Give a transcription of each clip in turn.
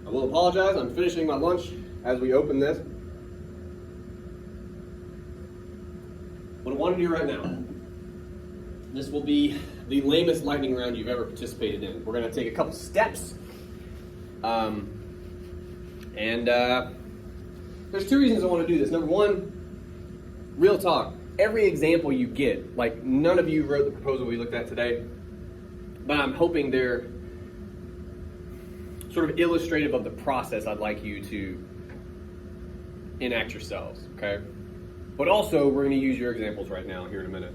I will apologize, I'm finishing my lunch as we open this. What I want to do right now, this will be the lamest lightning round you've ever participated in. We're going to take a couple steps. There's two reasons I want to do this. Number one, real talk. Every example you get, like none of you wrote the proposal we looked at today, but I'm hoping they're sort of illustrative of the process I'd like you to enact yourselves, okay? But also, we're going to use your examples right now, here in a minute.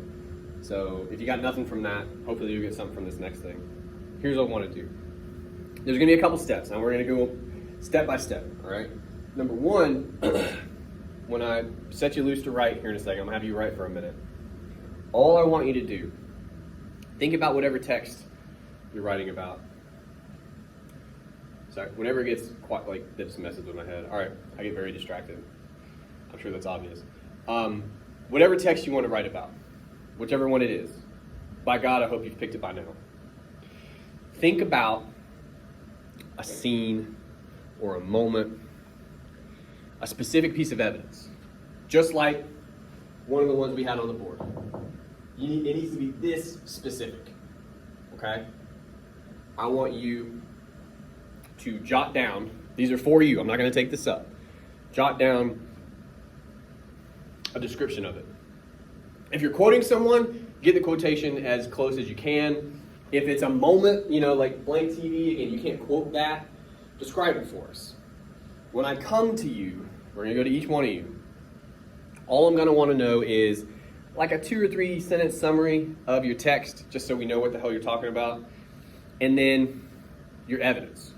So if you got nothing from that, hopefully you'll get something from this next thing. Here's what I want to do. There's going to be a couple steps. Now we're going to go step by step, all right? Number one, when I set you loose to write here in a second, I'm going to have you write for a minute. All I want you to do, think about whatever text you're writing about. Sorry, whenever it gets quite like this messes with my head. All right, I get very distracted. I'm sure that's obvious. Whatever text you want to write about, whichever one it is, by God, I hope you've picked it by now. Think about a scene or a moment, a specific piece of evidence, just like one of the ones we had on the board. It needs to be this specific, okay? I want you to jot down, these are for you, I'm not going to take this up, jot down a description of it. If you're quoting someone, get the quotation as close as you can. If it's a moment, like blank TV, again, you can't quote that, describe it for us. When I come to you, we're going to go to each one of you. All I'm going to want to know is like a 2 or 3 sentence summary of your text, just so we know what the hell you're talking about, and then your evidence.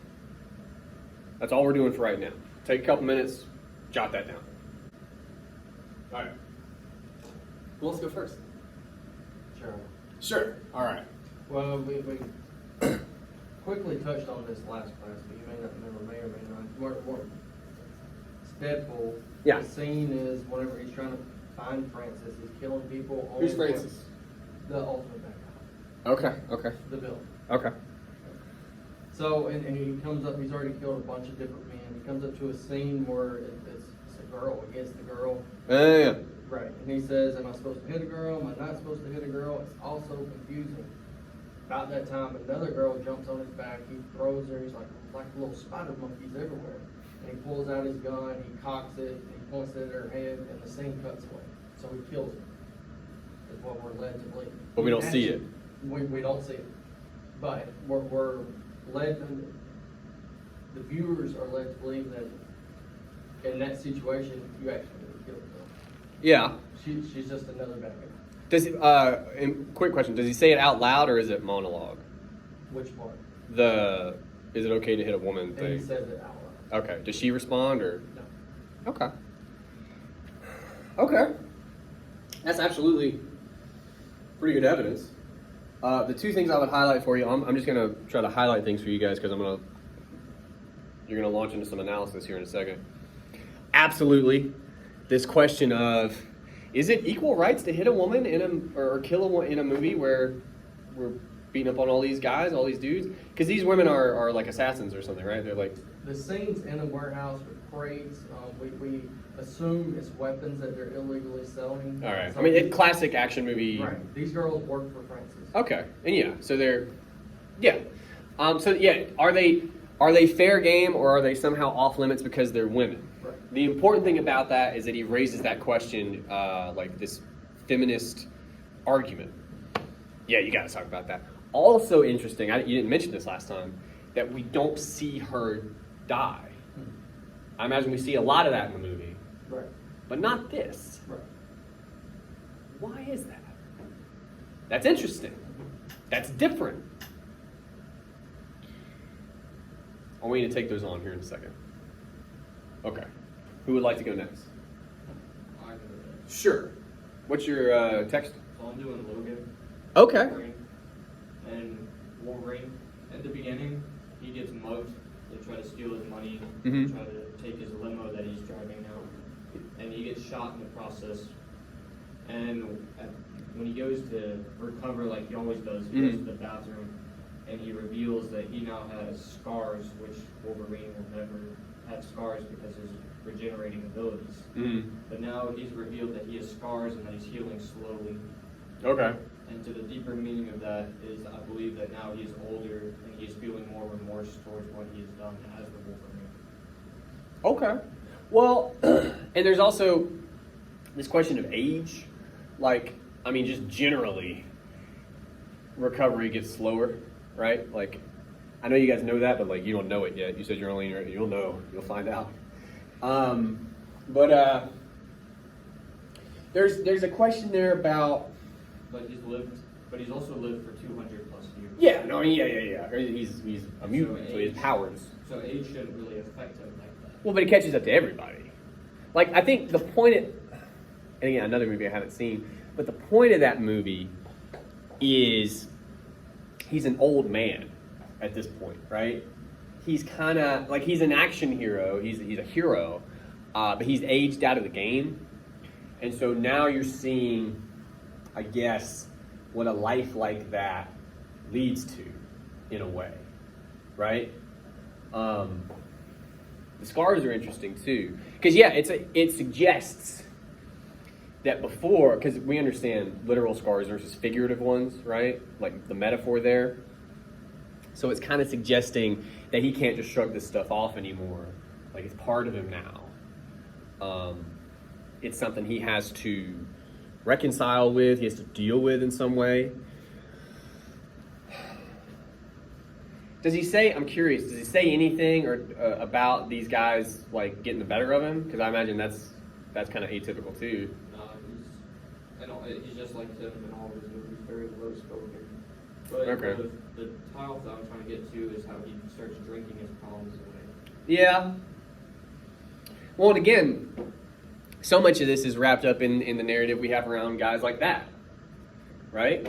That's all we're doing for right now. Take a couple minutes, jot that down. All right. Who wants to go first? Sure. All right. Well, we quickly touched on this last class, but you may not remember, may or may not. It's Deadpool. Yeah. The scene is whenever he's trying to find Francis, he's killing people. Who's Francis? The ultimate bad guy. Okay. The villain. Okay. So, and he comes up, he's already killed a bunch of different men. He comes up to a scene where it's a girl against the girl. Yeah. Right. And he says, am I supposed to hit a girl? Am I not supposed to hit a girl? It's all so confusing. About that time, another girl jumps on his back. He throws her. He's like little spider monkeys everywhere. And he pulls out his gun. He cocks it. And he points it at her head. And the scene cuts away. So he kills her. Is what we're led to believe. But we don't see it. We don't see it. But we're led to, the viewers are led to believe that in that situation, you actually killed her. Yeah. She's just another bad guy. Does he, and quick question, does he say it out loud or is it monologue? Which part? Is it okay to hit a woman And thing? he says it out loud. Okay. Does she respond or? No. Okay. That's absolutely pretty good evidence. The two things I would highlight for you, I'm just going to try to highlight things for you guys because you're going to launch into some analysis here in a second. Absolutely. This question of, is it equal rights to hit a woman or kill a woman in a movie where we're beating up on all these guys, all these dudes? Because these women are like assassins or something, right? They're like... The scenes in a warehouse with crates, we assume it's weapons that they're illegally selling. All right. So I mean, classic action movie. Right. These girls work for Francis. Okay. And yeah, so they're... Yeah. Are they fair game or are they somehow off limits because they're women? Right. The important thing about that is that he raises that question, like this feminist argument. Yeah, you got to talk about that. Also interesting, you didn't mention this last time, that we don't see her die. I imagine we see a lot of that in the movie. Right. But not this. Right. Why is that? That's interesting. That's different. I want you to take those on here in a second. Okay. Who would like to go next? Sure. What's your text? So I'm doing Logan. Okay. And Wolverine. At the beginning, he gets mugged. They try to steal his money, Mhm. try to take his limo that he's driving now. And he gets shot in the process. And when he goes to recover, like he always does, he goes to the bathroom. and he reveals that he now has scars, which Wolverine will never have scars because of his regenerating abilities. Mm. But now he's revealed that he has scars and that he's healing slowly. Okay. And to the deeper meaning of that is, I believe that now he's older and he's feeling more remorse towards what he has done as the Wolverine. Okay. Well, and there's also this question of age. Like, I mean, just generally, recovery gets slower, right? Like, I know you guys know that, but like, you don't know it yet. You said you're only, you'll know, you'll find out. But there's a question there about. But he's also lived for 200 plus years. Yeah, no, yeah. He's a mutant, so he has powers. So age shouldn't really affect him like that. Well, but it catches up to everybody. Like, I think the point of, and again, another movie I haven't seen, but the point of that movie is he's an old man at this point, right? He's kind of, like, he's an action hero. He's a hero, but he's aged out of the game. And so now you're seeing, I guess, what a life like that leads to, in a way, right? The scars are interesting too, because yeah, it suggests that before, because we understand literal scars versus figurative ones, right? Like the metaphor there. So it's kind of suggesting that he can't just shrug this stuff off anymore. Like it's part of him now. It's something he has to reconcile with, he has to deal with in some way. Does he say, I'm curious, does he say anything or about these guys like getting the better of him? Because I imagine that's kind of atypical too. He's just like him in all of his movies, very low spoken. But Okay. the title that I'm trying to get to is how he starts drinking his problems away. Yeah. Well, and again, so much of this is wrapped up in the narrative we have around guys like that, right?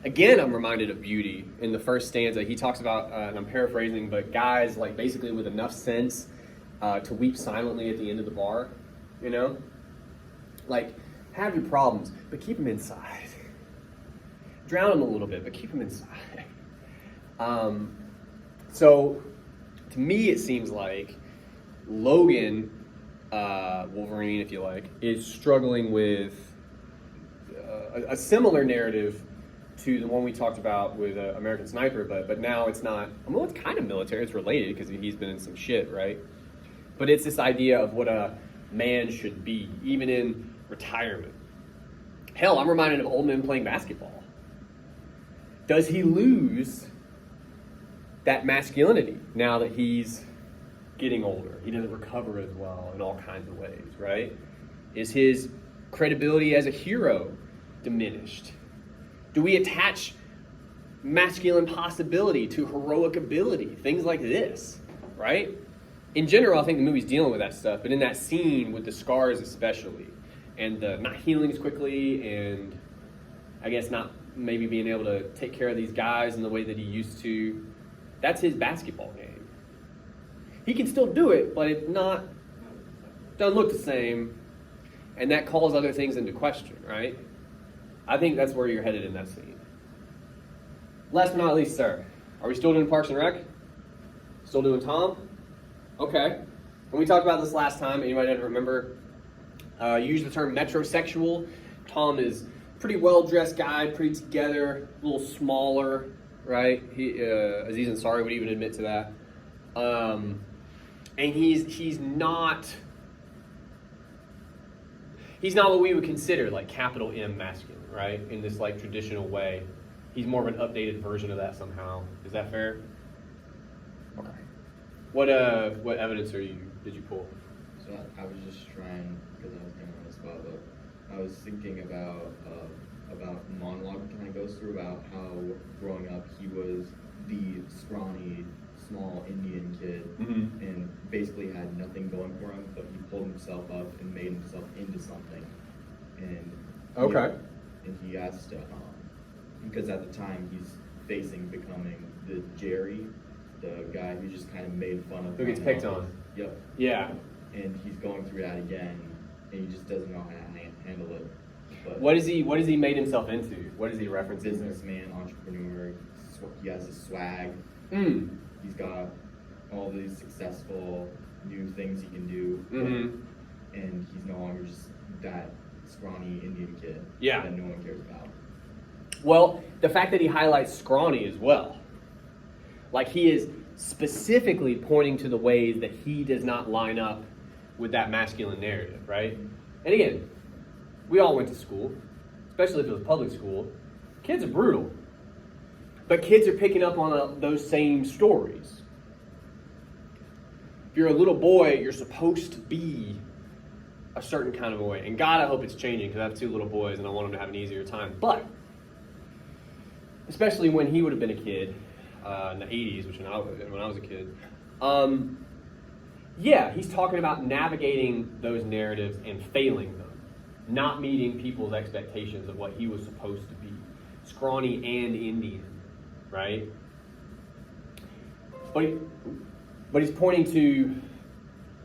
Again, I'm reminded of Beauty in the first stanza. He talks about, and I'm paraphrasing, but guys like basically with enough sense to weep silently at the end of the bar, you know? Like, have your problems, but keep them inside. Drown them a little bit, but keep them inside. So, to me, it seems like Logan, Wolverine, if you like, is struggling with a similar narrative to the one we talked about with American Sniper, but now it's not, well, it's kind of military, it's related because he's been in some shit, right? But it's this idea of what a man should be, even in retirement. Hell, I'm reminded of old men playing basketball. Does he lose that masculinity now that he's getting older? He doesn't recover as well in all kinds of ways, right? Is his credibility as a hero diminished? Do we attach masculine possibility to heroic ability? Things like this, right? In general, I think the movie's dealing with that stuff, but in that scene with the scars especially, and the not healing as quickly, and I guess not maybe being able to take care of these guys in the way that he used to, that's his basketball game. He can still do it, but it doesn't look the same, and that calls other things into question, right? I think that's where you're headed in that scene. Last but not least, sir, are we still doing Parks and Rec? Still doing Tom? Okay. When we talked about this last time, anybody that remember, you used the term metrosexual. Tom is a pretty well-dressed guy, pretty together, a little smaller, right? Aziz Ansari would even admit to that. And he's not what we would consider like capital M masculine, right? In this like traditional way. He's more of an updated version of that somehow. Is that fair? Okay. What evidence did you pull? So I was just trying, because I was kind of on the spot, but I was thinking about monologue kind of goes through about how growing up he was the scrawny, small Indian kid, Mm-hmm. and basically had nothing going for him, but he pulled himself up and made himself into something. And Okay. and he has to, because at the time he's facing becoming the Jerry, the guy who just kind of made fun of Who gets him. picked on. Yep. Yeah. And he's going through that again, and he just doesn't know how to handle it. But What is he made himself into? What is he referencing? businessman, entrepreneur, he has a swag. Mm. He's got all these successful new things he can do, Mhm. and he's no longer just that scrawny Indian kid Yeah. that no one cares about. Well, the fact that he highlights scrawny as well, like he is specifically pointing to the ways that he does not line up with that masculine narrative, right? And again, we all went to school, especially if it was public school. Kids are brutal, but kids are picking up on those same stories. If you're a little boy, you're supposed to be a certain kind of way. And God, I hope it's changing because I have 2 little boys and I want them to have an easier time. But especially when he would have been a kid in the 80s, which when I was a kid. Yeah, he's talking about navigating those narratives and failing them, not meeting people's expectations of what he was supposed to be. Scrawny and Indian, right? But he's pointing to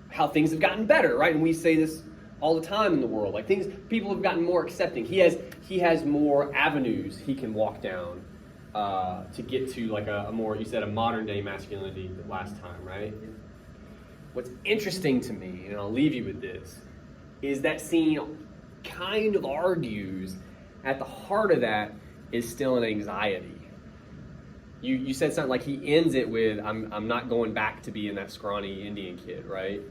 how things have gotten better, right? And we say this all the time in the world. Like people have gotten more accepting. He has more avenues he can walk down to get to like a more, you said, a modern day masculinity last time, right? What's interesting to me, and I'll leave you with this, is that scene kind of argues at the heart of that is still an anxiety. You said something like he ends it with, I'm not going back to being that scrawny Indian kid, right?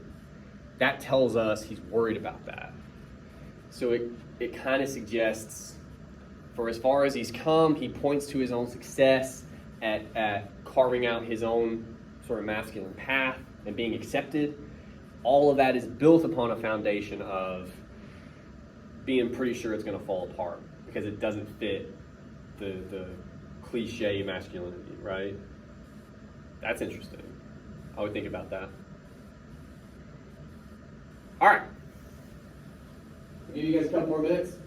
That tells us he's worried about that. So it kind of suggests, for as far as he's come, he points to his own success at carving out his own sort of masculine path and being accepted. All of that is built upon a foundation of being pretty sure it's going to fall apart because it doesn't fit the cliche masculinity, right? That's interesting. I would think about that. All right. I'll give you guys a couple more minutes.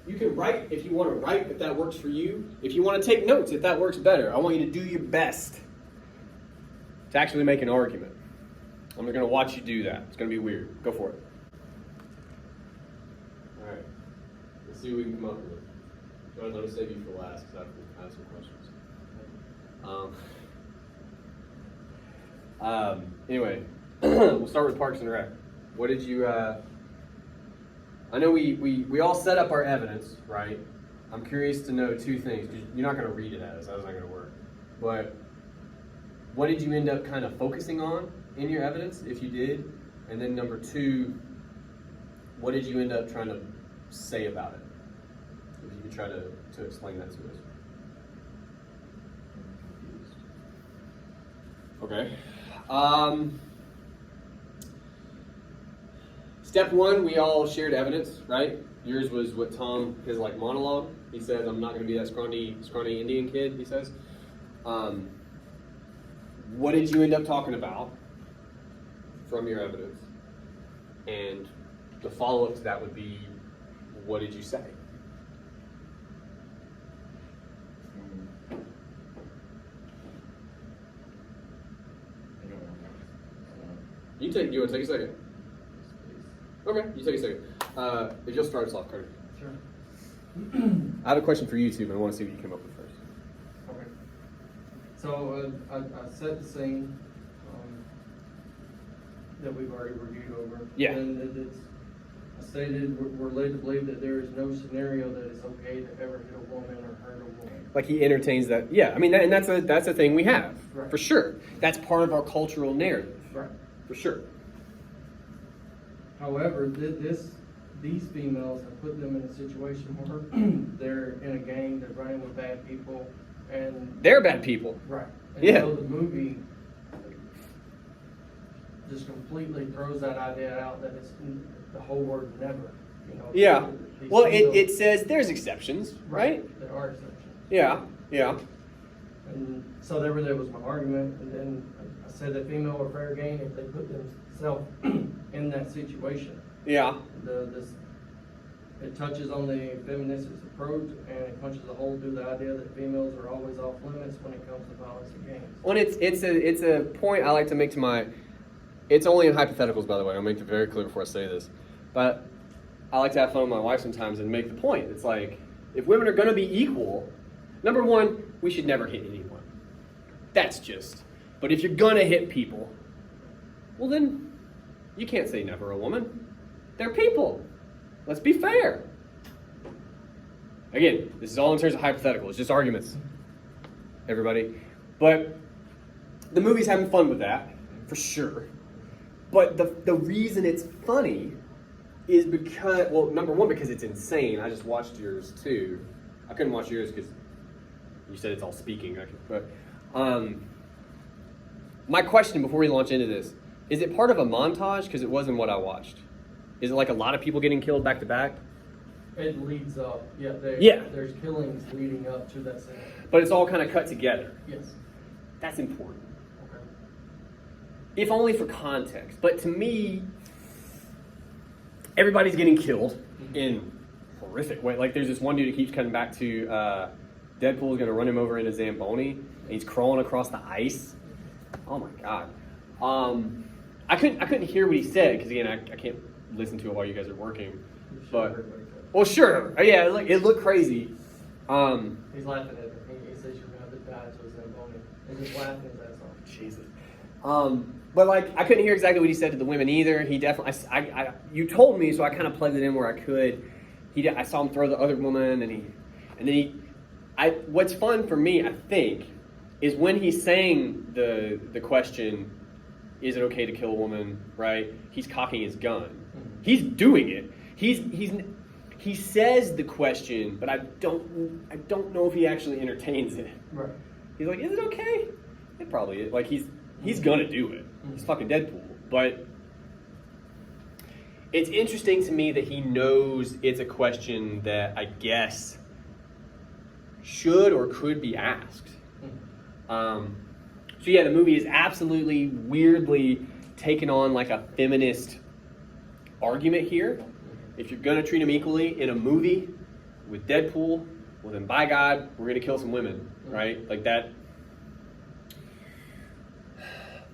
You can write if you want to write, if that works for you. If you want to take notes, if that works better. I want you to do your best to actually make an argument. I'm going to watch you do that. It's going to be weird. Go for it. All right. Let's see what we can come up with. All right, let me save you for last because I have some questions. Anyway, we'll start with Parks and Rec. What did you, I know we all set up our evidence, right? I'm curious to know 2 things. You're not going to read it at us. That's not going to work. But what did you end up kind of focusing on in your evidence, if you did? And then number 2, what did you end up trying to say about it? If you could try to explain that to us. Okay. Step 1, we all shared evidence, right? Yours was what Tom, his like monologue. He says, I'm not going to be that scrawny Indian kid, he says. What did you end up talking about from your evidence? And the follow-up to that would be, what did you say? I don't know. You want to take a second? Okay, you take a second. If you'll start us off, Carter. Sure. I have a question for you too, but I want to see what you came up with first. Okay. So I set the scene that we've already reviewed over. Yeah. And I stated we're led to believe that there is no scenario that it's okay to ever hit a woman or hurt a woman. Like he entertains that. Yeah, I mean, and that's a thing we have, Right. for sure. That's part of our cultural narrative, Right. for sure. However, these females have put them in a situation where they're in a gang, they're running with bad people, and They're bad people. right. And Yeah. so the movie just completely throws that idea out that it's the whole word never. You know. Yeah. These Well, females- it says there's exceptions, right? There are exceptions. Yeah, yeah. And so there was my argument, and then I said that female are fair game if they put themselves in that situation. Yeah. It touches on the feminist approach, and it punches a hole through the idea that females are always off limits when it comes to violence and games. Well, it's a point I like to make to my. It's only in hypotheticals, by the way. I'll make it very clear before I say this, but I like to have fun with my wife sometimes and make the point. It's like if women are going to be equal, number one, we should never hit anyone. That's just. But if you're gonna hit people, well then, you can't say never a woman. They're people. Let's be fair. Again, this is all in terms of hypothetical. It's just arguments, everybody. But the movie's having fun with that, for sure. But the reason it's funny is because, well, number one, because it's insane. I just watched yours too. I couldn't watch yours because you said it's all speaking. But my question before we launch into this, is it part of a montage? Because it wasn't what I watched. Is it like a lot of people getting killed back to back? It leads up. Yeah, there's killings leading up to that scene. But it's all kind of cut together. Yes. That's important. Okay. If only for context. But to me, everybody's getting killed in horrific way. Like there's this one dude that keeps coming back to Deadpool's going to run him over in a Zamboni, and he's crawling across the ice. Oh my god. I couldn't hear what he said because again I can't listen to it while you guys are working. But well, sure, yeah, it looked crazy. He's laughing at it. He says you're gonna have to die to a Zamboni. He's just laughing his ass off. Jesus. But like I couldn't hear exactly what he said to the women either. He definitely, you told me, so I kind of plugged it in where I could. I saw him throw the other woman, and then what's fun for me, I think, is when he's saying the question, is it okay to kill a woman? Right? He's cocking his gun. Mm-hmm. He's doing it. He says the question, but I don't know if he actually entertains it. Right. He's like, is it okay? It probably is. Like he's gonna do it. He's fucking Deadpool. But it's interesting to me that he knows it's a question that I guess should or could be asked. So yeah, the movie is absolutely weirdly taken on like a feminist argument here. If you're gonna treat them equally in a movie with Deadpool, well then by God, we're gonna kill some women, right? Like that.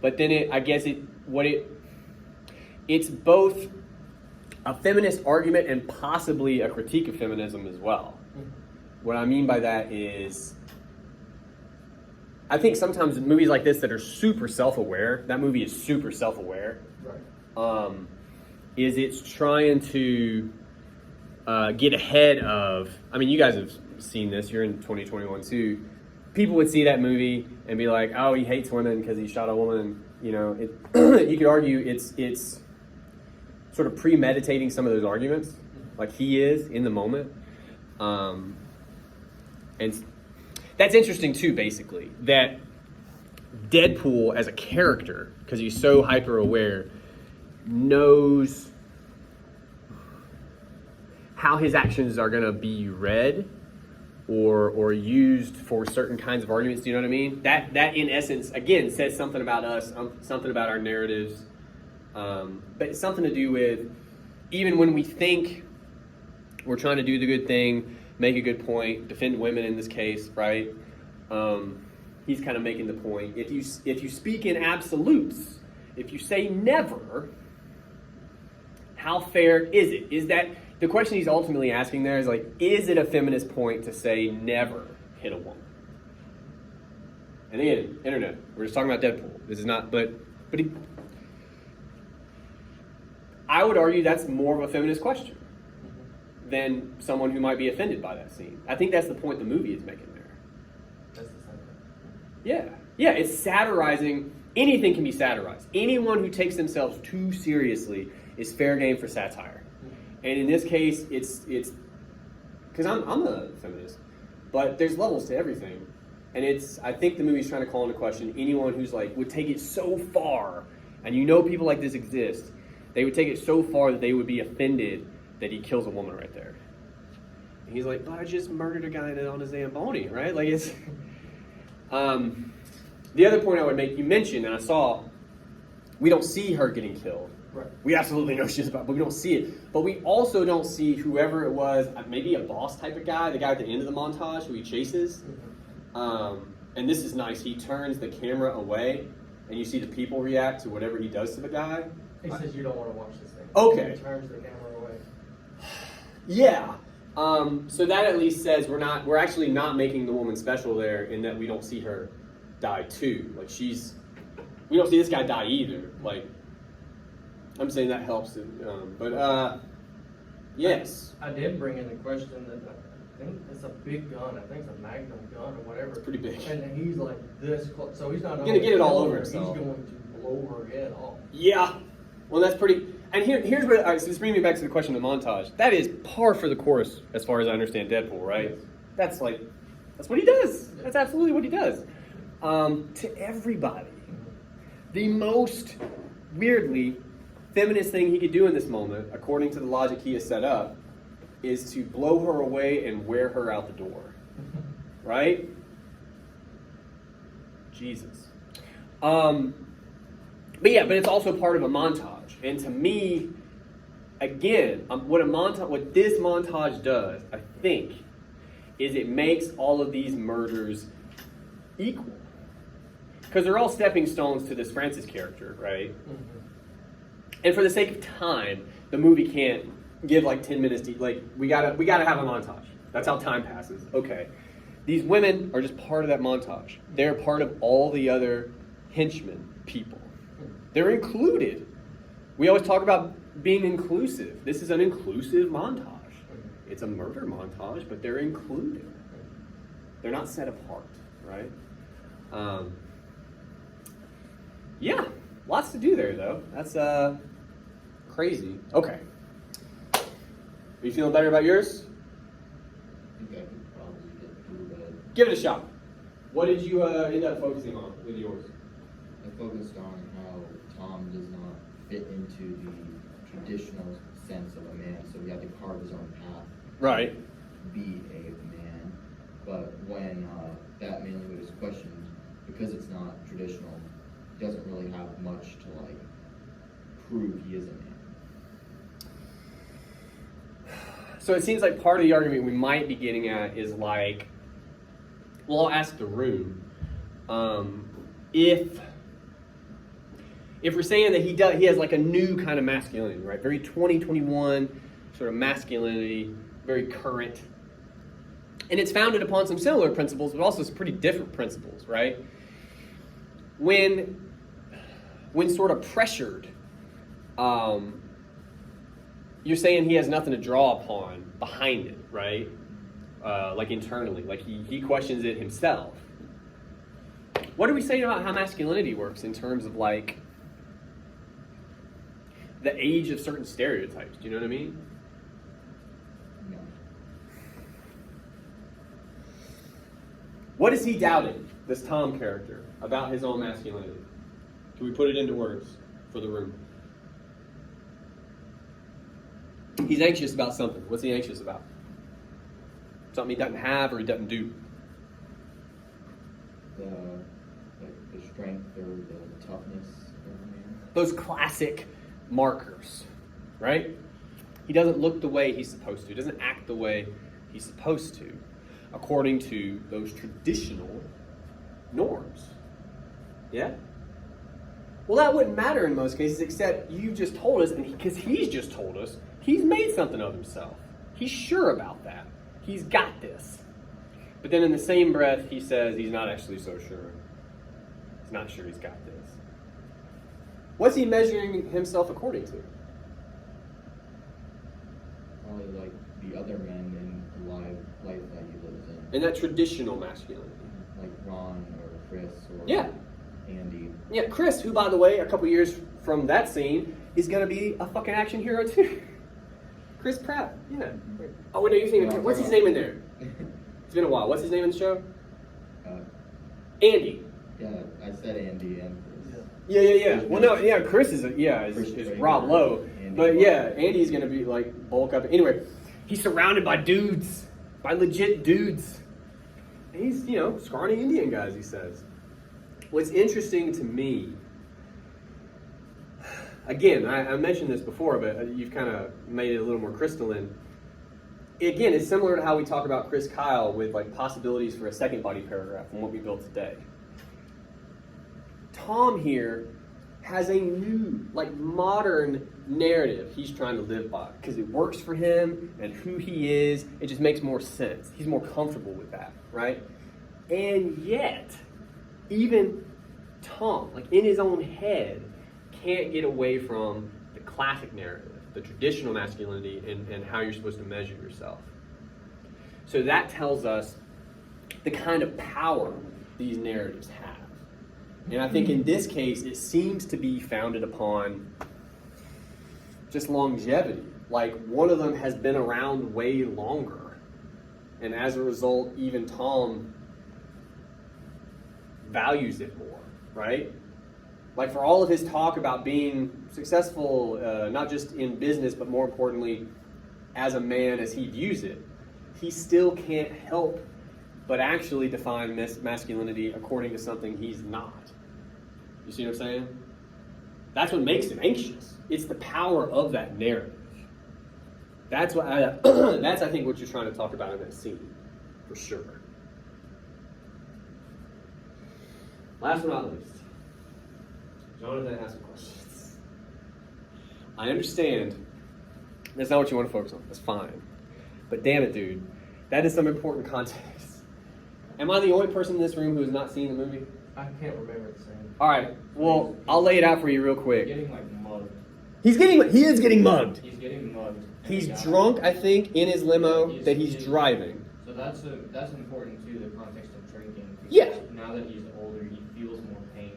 But then it's both a feminist argument and possibly a critique of feminism as well. What I mean by that is, I think sometimes movies like this that are super self-aware, that movie is super self-aware. Right. Is it's trying to get ahead of, I mean, you guys have seen this, you're in 2021 too. People would see that movie and be like, oh, he hates women because he shot a woman. You know, you could argue it's sort of premeditating some of those arguments, like he is in the moment. And that's interesting too, basically, that Deadpool as a character, because he's so hyper-aware, knows how his actions are going to be read or used for certain kinds of arguments. Do you know what I mean? That in essence, again, says something about us, something about our narratives, but it's something to do with even when we think we're trying to do the good thing, make a good point, defend women in this case, right? He's kind of making the point. If you speak in absolutes, if you say never, how fair is it? Is that the question he's ultimately asking there is like, is it a feminist point to say never hit a woman? And again, internet, we're just talking about Deadpool. This is not, but I would argue that's more of a feminist question than someone who might be offended by that scene. I think that's the point the movie is making there. That's the same thing. Yeah, it's satirizing. Anything can be satirized. Anyone who takes themselves too seriously is fair game for satire. And in this case, it's because I'm a feminist, but there's levels to everything. And I think the movie's trying to call into question anyone who's like, would take it so far, and you know people like this exist, they would take it so far that they would be offended that he kills a woman right there. And he's like, but I just murdered a guy on a Zamboni, right? Like it's, the other point I would make, you mentioned, and I saw, we don't see her getting killed. Right. We absolutely know she's about, but we don't see it. But we also don't see whoever it was, maybe a boss type of guy, the guy at the end of the montage who he chases. And this is nice. He turns the camera away, and you see the people react to whatever he does to the guy. He says you don't want to watch this thing. Okay. He turns the camera away. Yeah. So that at least says we're actually not making the woman special there in that we don't see her die too. Like we don't see this guy die either. Like, I'm saying that helps. Yes, I did bring in the question that I think it's a big gun. I think it's a Magnum gun or whatever. it's pretty big. And he's like this close, so he's not He's gonna get it all over He's himself. going to blow her head off. Yeah. Well, that's pretty. And here's what. All right, so this brings me back to the question of the montage. That is par for the course, as far as I understand Deadpool, right? Yes. That's what he does. That's absolutely what he does. To everybody, the most weirdly feminist thing he could do in this moment, according to the logic he has set up, is to blow her away and wear her out the door. Right? Jesus. But it's also part of a montage. And to me, again, what this montage does, I think, is it makes all of these murders equal. Because they're all stepping stones to this Francis character, right? And for the sake of time, the movie can't give like 10 minutes to, like, we gotta have a montage. That's how time passes. Okay. These women are just part of that montage. They're part of all the other henchmen people. They're included. We always talk about being inclusive. This is an inclusive montage. It's a murder montage, but they're included. They're not set apart, right? Yeah, lots to do there, though. That's crazy. Okay. Are you feeling better about yours? I think I could probably get through that. Give it a shot. What did you end up focusing on with yours? I focused on how Tom does not fit into the traditional sense of a man, so he had to carve his own path. Right. Be a man. But when that manhood is questioned, because it's not traditional, he doesn't really have much to like prove he is a man. So it seems like part of the argument we might be getting at is like, well, I'll ask the room. If we're saying that he has like a new kind of masculinity, right? Very 2021 sort of masculinity, very current. And it's founded upon some similar principles, but also some pretty different principles, right? When sort of pressured, you're saying he has nothing to draw upon behind it, right? Like internally, like he questions it himself. What are we saying about how masculinity works in terms of like the age of certain stereotypes? Do you know what I mean? No. What is he doubting, this Tom character, about his own masculinity? Can we put it into words for the room? He's anxious about something. What's he anxious about? Something he doesn't have or he doesn't do. The strength or the toughness of a man. Those classic markers, right? He doesn't look the way he's supposed to. He doesn't act the way he's supposed to, according to those traditional norms. Yeah? Well, that wouldn't matter in most cases, except you just told us, and because he's just told us, he's made something of himself. He's sure about that. He's got this. But then in the same breath, he says he's not actually so sure. He's not sure he's got this. What's he measuring himself according to? Probably like the other men in the life that he lives in. In that traditional masculinity. Like Ron or Chris or Yeah. Andy. Yeah, Chris, who, by the way, a couple years from that scene, is going to be a fucking action hero, too. Chris Pratt, yeah. Oh, wait, no, you're thinking, what's his name in there? It's been a while. What's his name in the show? Andy. Yeah, I said Andy and Chris. Yeah. Well, no, yeah, Chris is Chris is Prager, Rob Lowe. Andy But Lowe. yeah, Andy's going to be, like, bulk up. Anyway, he's surrounded by dudes, by legit dudes. And he's, scrawny Indian guys, he says. What's interesting to me, again, I mentioned this before, but you've kind of made it a little more crystalline. Again, it's similar to how we talk about Chris Kyle with like possibilities for a second body paragraph from what we built today. Tom here has a new, like modern narrative he's trying to live by because it works for him and who he is. It just makes more sense. He's more comfortable with that, right? And yet, even Tom, like in his own head, can't get away from the classic narrative, the traditional masculinity, and how you're supposed to measure yourself. So that tells us the kind of power these narratives have. And I think in this case, it seems to be founded upon just longevity. Like, one of them has been around way longer. And as a result, even Tom values it more, right? Like, for all of his talk about being successful, not just in business, but more importantly, as a man as he views it, he still can't help but actually define masculinity according to something he's not. You see what I'm saying? That's what makes him anxious. It's the power of that narrative. That's what that's, I think, what you're trying to talk about in that scene, for sure. Last but not least, Jonathan has some questions. I understand that's not what you want to focus on. That's fine. But damn it, dude, that is some important context. Am I the only person in this room who has not seen the movie? I can't remember the scene. All right. Well, I'll lay it out for you real He's quick. getting like mugged. He is getting mugged. He's getting mugged. He's Yeah. drunk, I think, in his limo that he's He's- driving. So that's important too, the context of drinking. because Yeah. Now that he's older, he feels more pain,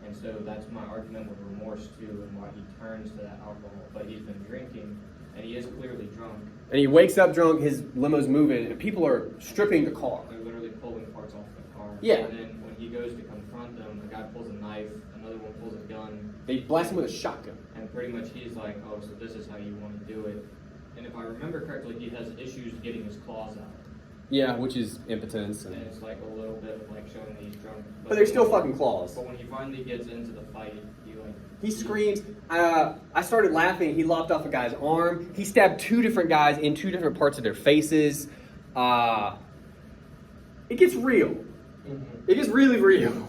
and so that's my argument with remorse too, and why he turns to that alcohol. But he's been drinking, and he is clearly drunk. And he wakes up drunk, his limo's moving, and people are stripping the car. They're literally pulling parts off the car. Yeah. And then when he goes to confront them, a guy pulls a knife, another one pulls a gun, They blast him with a shotgun. and pretty much he's like, "Oh, so this is how you want to do it." And if I remember correctly, he has issues getting his claws out. Yeah, which is impotence. And it's like a little bit of like showing that he's drunk. But they're still fucking claws. But when he finally gets into the fight, he like He screams. I started laughing. He lopped off a guy's arm. He stabbed 2 different guys in 2 different parts of their faces. It gets real. Mm-hmm. It gets really real.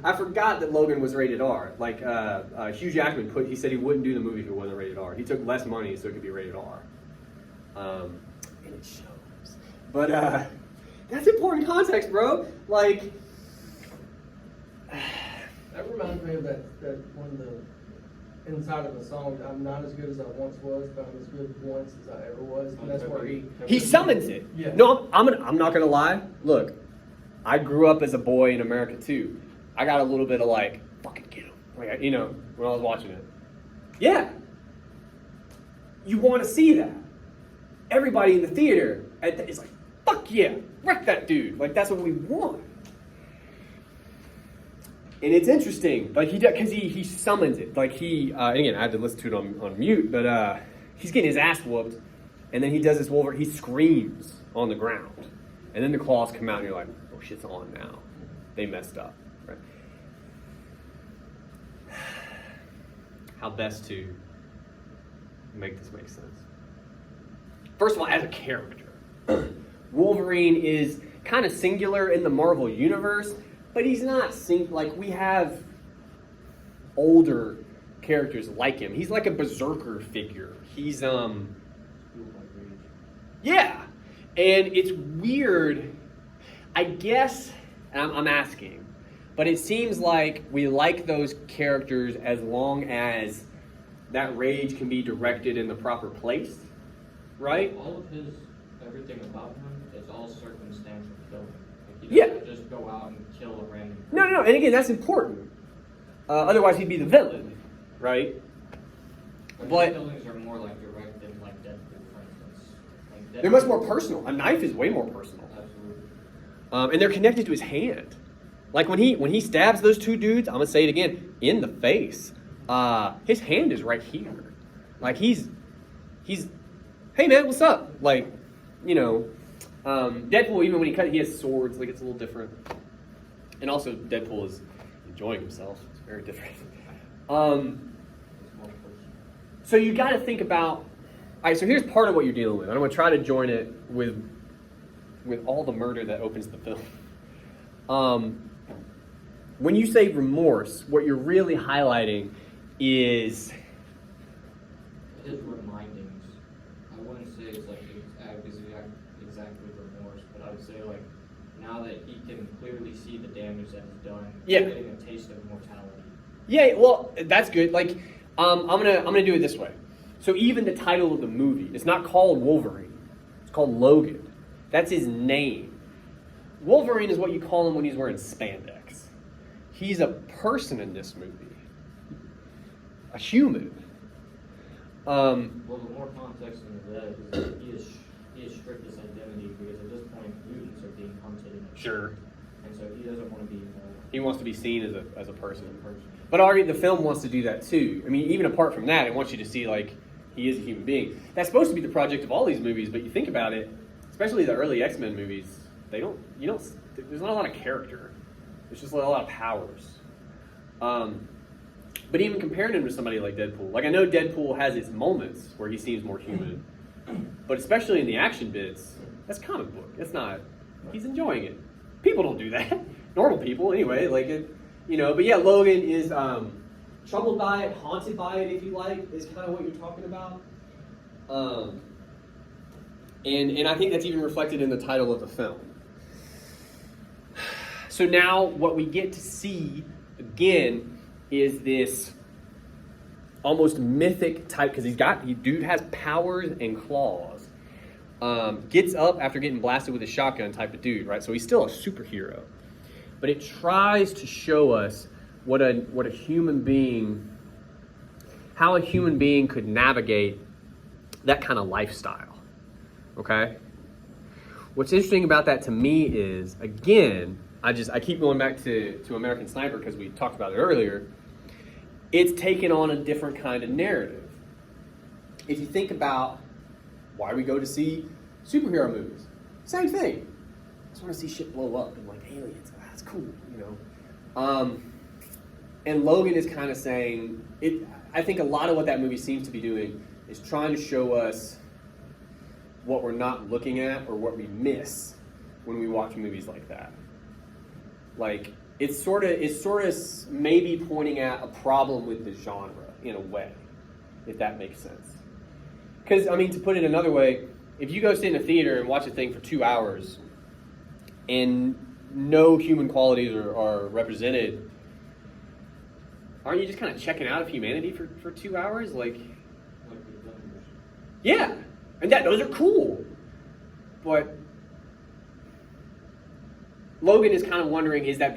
I forgot that Logan was rated R. Like Hugh Jackman he said he wouldn't do the movie if it wasn't rated R. He took less money so it could be rated R. And it shows. But that's important context, bro. Like, That reminds me of that one of the inside of the song. I'm not as good as I once was, but I'm as good once as I ever was. And that's where he summons it. Yeah. No, I'm not gonna lie. Look, I grew up as a boy in America too. I got a little bit of like, fucking get him. Like, you know, when I was watching it. Yeah. You want to see that. Everybody in the theater is like, fuck yeah, wreck that dude. Like, that's what we want. And it's interesting, like because he summons it. Like and again, I had to listen to it on mute, but he's getting his ass whooped, and then he does this Wolverine. He screams on the ground, and then the claws come out, and you're like, oh shit's on now. They messed up. Right? How best to make this make sense? First of all, as a character, Wolverine is kind of singular in the Marvel universe. But he's not like we have older characters like him. He's like a berserker figure. He's yeah. And it's weird. I guess I'm asking, but it seems like we like those characters as long as that rage can be directed in the proper place, right? all of his everything about him is all circumstantial killing. Like, he Yeah. doesn't just go out and kill a random person. No. And again, that's important. Otherwise, he'd be the villain, right? But- his killings are more like direct than like Deadpool, for instance. Like They're much more personal. A knife is way more personal. Absolutely. And they're connected to his hand. Like when he stabs those 2 dudes, I'm gonna say it again, in the face. His hand is right here. Like he's, hey man, what's up? Like, you know, Deadpool, even when he has swords, like it's a little different. And also Deadpool is enjoying himself. It's very different. It's more personal. So you got to think about. All right. So here's part of what you're dealing with. I'm going to try to join it with all the murder that opens the film. When you say remorse, what you're really highlighting is His remindings. I wouldn't say it's like exactly remorse, but I would say like now now that he can clearly see the damage that is done. Yeah. He's getting a taste of mortality. Yeah, well, that's good. Like, I'm gonna do it this way. So even the title of the movie, it's not called Wolverine. It's called Logan. That's his name. Wolverine is what you call him when he's wearing spandex. He's a person in this movie. A human. Well, the more context into that is that he has stripped his identity because at this point mutants are being hunted in a Sure. and so he doesn't want to be He wants to be seen as a person. person. But already the film wants to do that too. I mean, even apart from that, it wants you to see like he is a human being. That's supposed to be the project of all these movies, but you think about it, especially the early X-Men movies, there's not a lot of character. There's just a lot of powers. But even comparing him to somebody like Deadpool, like I know Deadpool has its moments where he seems more human, but especially in the action bits, that's comic book. It's not. He's enjoying it. People don't do that. Normal people, anyway. Like it, But yeah, Logan is troubled by it, haunted by it, if you like, is kind of what you're talking about. And I think that's even reflected in the title of the film. So now what we get to see again is this almost mythic type, because dude has powers and claws. Gets up after getting blasted with a shotgun type of dude, right? So he's still a superhero. But it tries to show us what a human being, how a human being could navigate that kind of lifestyle. Okay? What's interesting about that to me is, again, I keep going back to American Sniper because we talked about it earlier. It's taken on a different kind of narrative. If you think about why we go to see superhero movies, same thing. I just want to see shit blow up and like aliens. That's cool, And Logan is kind of saying it. I think a lot of what that movie seems to be doing is trying to show us what we're not looking at or what we miss when we watch movies like that. Like it's sort of maybe pointing at a problem with the genre in a way, if that makes sense. Because I mean, to put it another way, if you go sit in a theater and watch a thing for 2 hours and no human qualities are represented, aren't you just kind of checking out of humanity for 2 hours? Like the Avengers. yeah, and those are cool, but Logan is kind of wondering: is that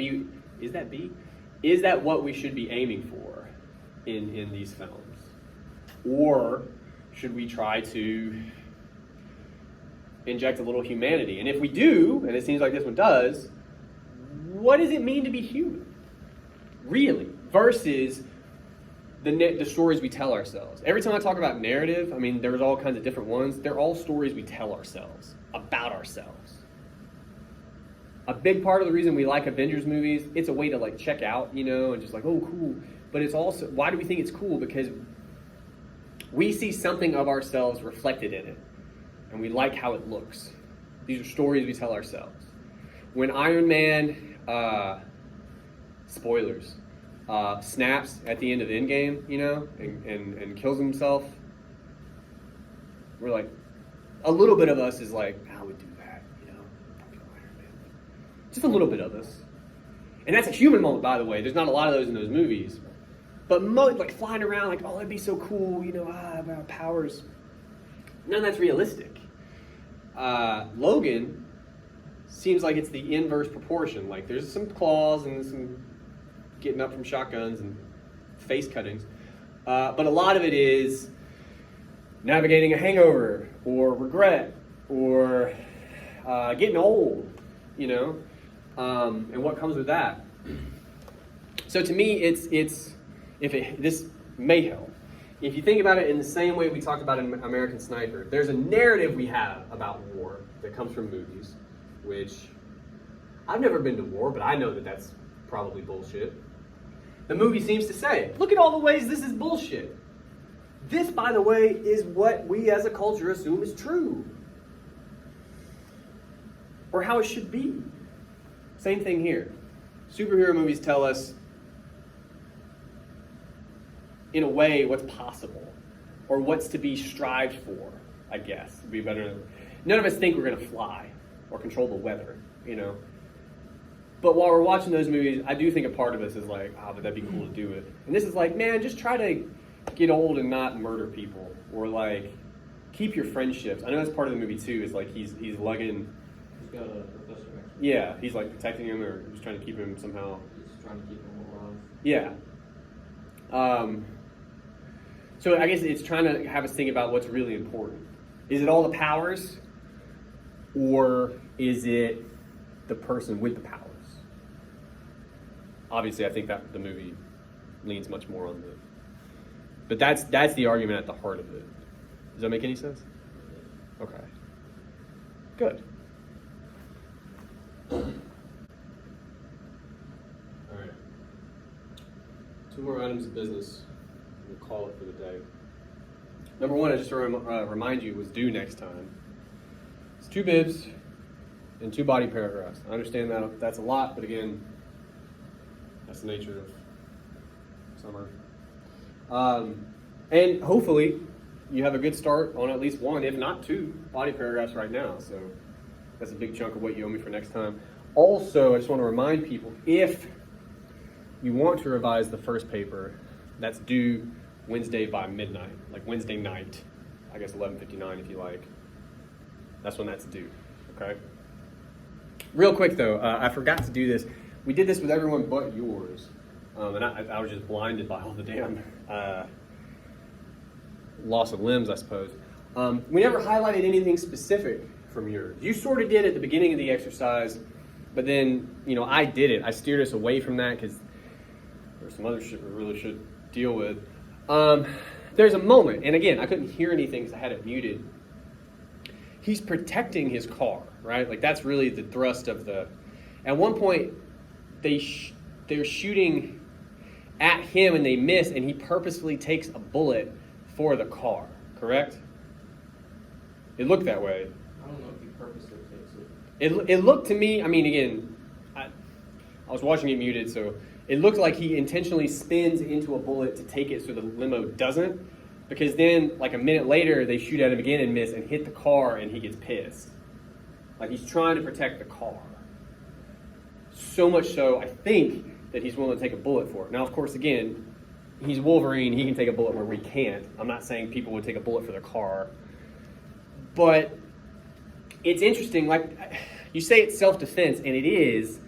what we should be aiming for in these films, or should we try to inject a little humanity? And if we do, and it seems like this one does, what does it mean to be human, really? Versus the stories we tell ourselves. Every time I talk about narrative, I mean, there's all kinds of different ones. They're all stories we tell ourselves about ourselves. A big part of the reason we like Avengers movies, it's a way to like check out, and just like, oh, cool. But it's also, why do we think it's cool? Because we see something of ourselves reflected in it, and we like how it looks. These are stories we tell ourselves. When Iron Man, spoilers, snaps at the end of Endgame, and kills himself, we're like, a little bit of us is like, I would do that, fucking Iron Man. Just a little bit of us. And that's a human moment, by the way. There's not a lot of those in those movies. But like flying around, like, oh, that'd be so cool, about powers. None of that's realistic. Logan seems like it's the inverse proportion. Like, there's some claws and some getting up from shotguns and face cuttings. But a lot of it is navigating a hangover or regret or getting old, and what comes with that. So to me, this may help. If you think about it in the same way we talked about in American Sniper, there's a narrative we have about war that comes from movies, which I've never been to war, but I know that that's probably bullshit. The movie seems to say, look at all the ways this is bullshit. This, by the way, is what we as a culture assume is true. Or how it should be. Same thing here. Superhero movies tell us, in a way, what's possible. Or what's to be strived for, I guess. Would be better. None of us think we're going to fly or control the weather, But while we're watching those movies, I do think a part of us is like, oh, but that'd be cool to do it. And this is like, man, just try to get old and not murder people, or like keep your friendships. I know that's part of the movie too. Is like he's lugging. He's got a professor next to him. Yeah, he's like protecting him or just trying to keep him somehow. He's trying to keep him alive. Yeah. So I guess it's trying to have us think about what's really important. Is it all the powers, or is it the person with the powers? Obviously, I think that the movie leans much more on the. But that's the argument at the heart of it. Does that make any sense? Okay. Good. All right. Two more items of business. We'll call it for the day. Number one, I just want to remind you, was due next time. It's 2 bibs and 2 body paragraphs. I understand that that's a lot, but again, that's the nature of summer. And hopefully, you have a good start on at least 1, if not 2, body paragraphs right now. So that's a big chunk of what you owe me for next time. Also, I just want to remind people, if you want to revise the first paper, that's due Wednesday by midnight, like Wednesday night. I guess 11:59 if you like. That's when that's due, okay? Real quick though, I forgot to do this. We did this with everyone but yours. And I was just blinded by all the damn loss of limbs, I suppose. We never highlighted anything specific from yours. You sort of did at the beginning of the exercise, but then, I did it. I steered us away from that because there's some other shit we really should deal with. There's a moment, and again, I couldn't hear anything because I had it muted. He's protecting his car, right? Like that's really the thrust of the. At one point, they're shooting at him and they miss, and he purposefully takes a bullet for the car. Correct? It looked that way. I don't know if he purposely takes it. It looked to me. I mean, again, I was watching it muted, so it looked like he intentionally spins into a bullet to take it so the limo doesn't. Because then, like a minute later, they shoot at him again and miss and hit the car, and he gets pissed. Like he's trying to protect the car. So much so, I think, that he's willing to take a bullet for it. Now, of course, again, he's Wolverine. He can take a bullet where we can't. I'm not saying people would take a bullet for their car. But it's interesting. Like, you say it's self-defense, and it is.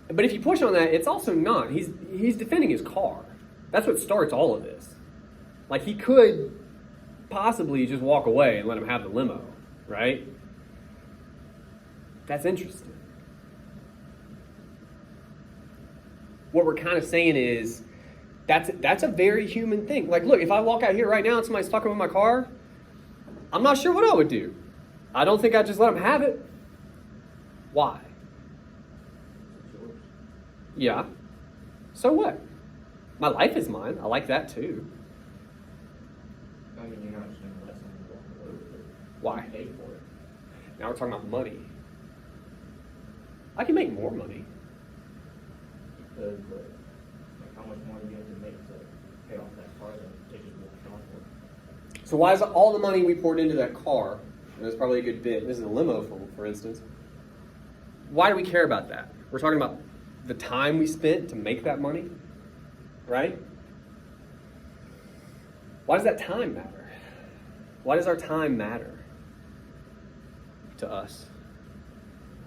But if you push on that, it's also not. He's defending his car. That's what starts all of this. Like, he could possibly just walk away and let him have the limo, right? That's interesting. What we're kind of saying is that's a very human thing. Like, look, if I walk out here right now and somebody's fucking with my car, I'm not sure what I would do. I don't think I'd just let them have it. Why? It's yours. Yeah. So what? My life is mine. I like that too. I mean, you're not just going to let someone walk away with it. Why? You pay for it. Now we're talking about money. I can make more money. You could, but like, how much more do you have to make to pay off that car that they just walked off with? So why is all the money we poured into that car, and it's probably a good bit, this is a limo for instance, why do we care about that? We're talking about the time we spent to make that money, right? Why does that time matter? Why does our time matter to us?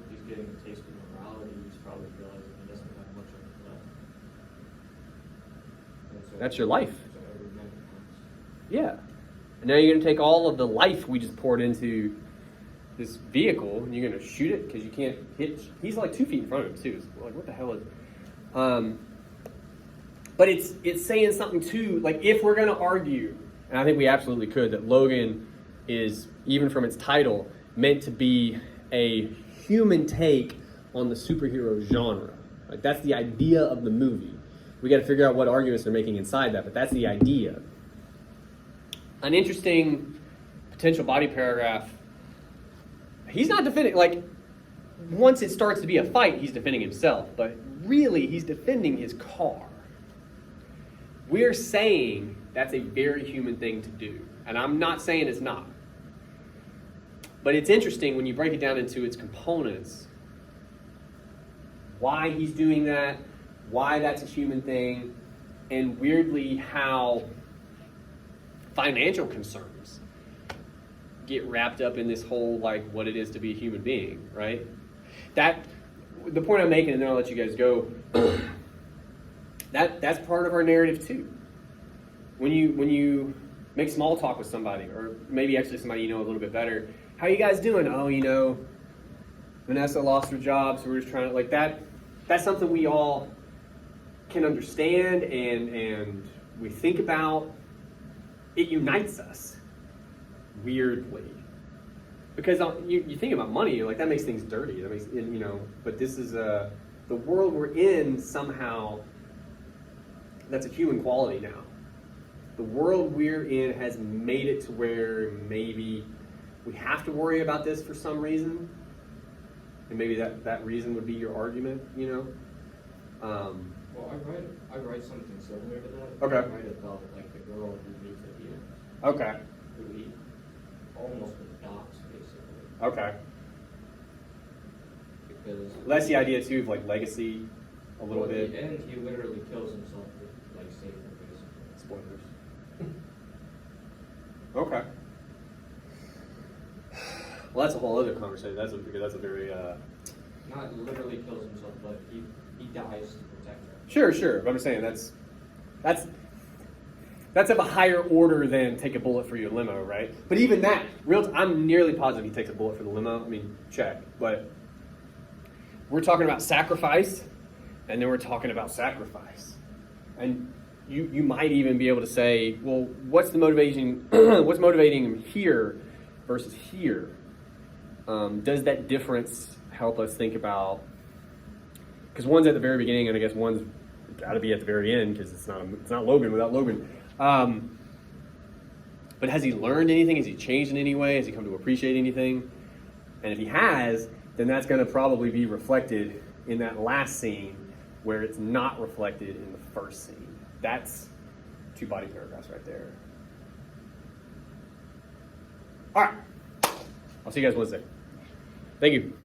If he's getting a taste of morality, he's probably realizing he doesn't have much of it left. And so That's your life. So every minute counts. Yeah. And now you're going to take all of the life we just poured into this vehicle, and you're going to shoot it because you can't hit. He's like 2 feet in front of him, too. So like, what the hell is. But it's saying something, too. Like, if we're going to argue, and I think we absolutely could, that Logan is, even from its title, meant to be a human take on the superhero genre. Like, that's the idea of the movie. We got to figure out what arguments they're making inside that, but that's the idea. An interesting potential body paragraph. He's not defending, like, once it starts to be a fight, he's defending himself, but really, he's defending his car. We're saying that's a very human thing to do, and I'm not saying it's not. But it's interesting when you break it down into its components. why he's doing that, why that's a human thing, and weirdly how financial concerns get wrapped up in this whole like what it is to be a human being, right? That the point I'm making, and then I'll let you guys go. That's part of our narrative too. When you make small talk with somebody, or maybe actually somebody you know a little bit better, how you guys doing? Oh, you know, Vanessa lost her job, so we're just trying to like that. That's something we all can understand and we think about. It unites us weirdly because you think about money, like that makes things dirty. That makes but this is the world we're in somehow. That's a human quality now. The world we're in has made it to where maybe we have to worry about this for some reason, and maybe that reason would be your argument, Well, I write something similar to that. Okay. I write about like the girl who meets at the end, Okay. who he almost adopts basically, Okay. because That's the idea too of like legacy, a little well, bit. At the end, he literally kills himself to like save her basically. Spoilers. Okay. Well, that's a whole other conversation. That's a very Not literally kills himself, but he dies to protect her. sure. But I'm saying that's of a higher order than take a bullet for your limo, right? But even that, I'm nearly positive he takes a bullet for the limo. I mean, check. But we're talking about sacrifice, and then we're talking about sacrifice, and you might even be able to say, well, what's motivating him here versus here? Does that difference help us think about? Because one's at the very beginning, and I guess one's got to be at the very end because it's not Logan without Logan. But has he learned anything? Has he changed in any way? Has he come to appreciate anything? And if he has, then that's going to probably be reflected in that last scene where it's not reflected in the first scene. That's 2 body paragraphs right there. All right. I'll see you guys Wednesday. Thank you.